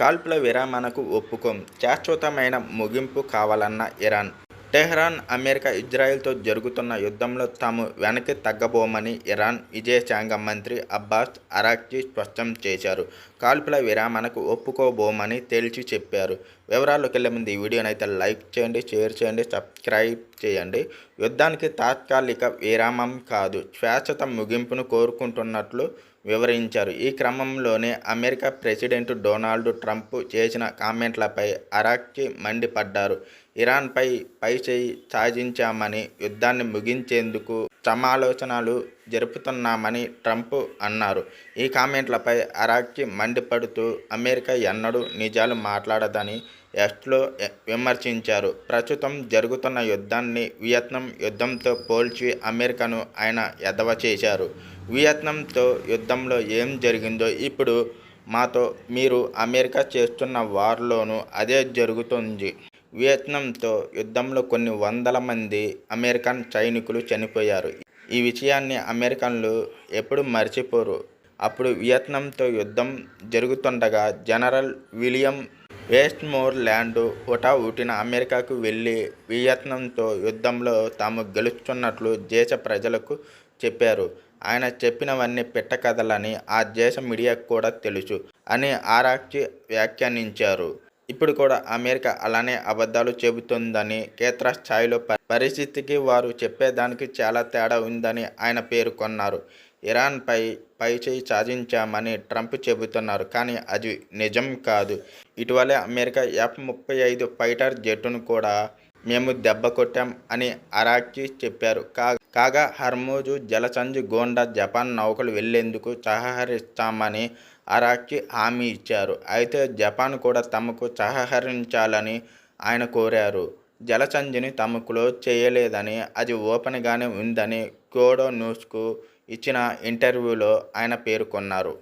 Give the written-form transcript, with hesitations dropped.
కాల్పుల విరమణకు ఒప్పుకోం, శాశ్వతమైన ముగింపు కావాలన్న ఇరాన్. టెహ్రాన్ అమెరికా, ఇజ్రాయెల్తో జరుగుతున్న యుద్ధంలో తాము వెనక్కి తగ్గబోమని ఇరాన్ విదేశాంగ మంత్రి అబ్బాస్ అరాగ్చి స్పష్టం చేశారు. కాల్పుల విరమణకు ఒప్పుకోబోమని తేల్చి చెప్పారు. వివరాల్లోకి వెళ్లే ముందు ఈ వీడియోనైతే లైక్ చేయండి, షేర్ చేయండి, సబ్స్క్రైబ్ చేయండి. యుద్ధానికి తాత్కాలిక విరామం కాదు, శాశ్వత ముగింపును కోరుకుంటున్నట్లు వివరించారు. ఈ క్రమంలోనే అమెరికా ప్రెసిడెంట్ డొనాల్డ్ ట్రంప్ చేసిన కామెంట్లపై అరాగ్చి మండిపడ్డారు. ఇరాన్పై పైచేయి సాధించామని, యుద్ధాన్ని ముగించేందుకు సమాలోచనలు జరుపుతున్నామని ట్రంప్ అన్నారు. ఈ కామెంట్లపై అరాగ్చి మండిపడుతూ అమెరికా ఎన్నడూ నిజాలు మాట్లాడదని ఎక్స్లో విమర్శించారు. ప్రస్తుతం జరుగుతున్న యుద్ధాన్ని వియత్నాం యుద్ధంతో పోల్చి అమెరికాను ఆయన ఎద్దేవా చేశారు. వియత్నాంతో యుద్ధంలో ఏం జరిగిందో ఇప్పుడు మాతో మీరు అమెరికా చేస్తున్న వార్లోనూ అదే జరుగుతుంది. వియత్నాంతో యుద్ధంలో కొన్ని వందల మంది అమెరికన్ సైనికులు చనిపోయారు. ఈ విషయాన్ని అమెరికన్లు ఎప్పుడు మర్చిపోరు. అప్పుడు వియత్నాంతో యుద్ధం జరుగుతుండగా జనరల్ విలియం వెస్ట్మోర్లాండ్ హుటాహుటిన అమెరికాకు వెళ్లి వియత్నాంతో యుద్ధంలో తాము గెలుస్తున్నట్లు దేశ ప్రజలకు చెప్పారు. ఆయన చెప్పినవన్నీ పిట్టకథలని ఆ దేశ మీడియాకు కూడా తెలుసు అని అరాగ్చి వ్యాఖ్యానించారు. ఇప్పుడు కూడా అమెరికా అలానే అబద్ధాలు చెబుతోందని, క్షేత్రస్థాయిలో పరిస్థితికి వారు చెప్పేదానికి చాలా తేడా ఉందని ఆయన పేర్కొన్నారు. ఇరాన్పై పైచేయి సాధించామని ట్రంప్ చెబుతున్నారు, కానీ అది నిజం కాదు. ఇటీవలే అమెరికా F-35 ఫైటర్ జెట్టును కూడా మేము దెబ్బకొట్టాం అని అరాగ్చి చెప్పారు. కాగా హర్ముజ్ జలసంధి గుండా జపాన్ నౌకలు వెళ్లేందుకు సహకరిస్తామని అరాగ్చి హామీ ఇచ్చారు. అయితే జపాన్ కూడా తమకు సహకరించాలని ఆయన కోరారు. జలసంధిని తాము క్లోజ్ చేయలేదని, అది ఓపెన్గానే ఉందని క్యోడో న్యూస్కు ఇచ్చిన ఇంటర్వ్యూలో ఆయన పేర్కొన్నారు.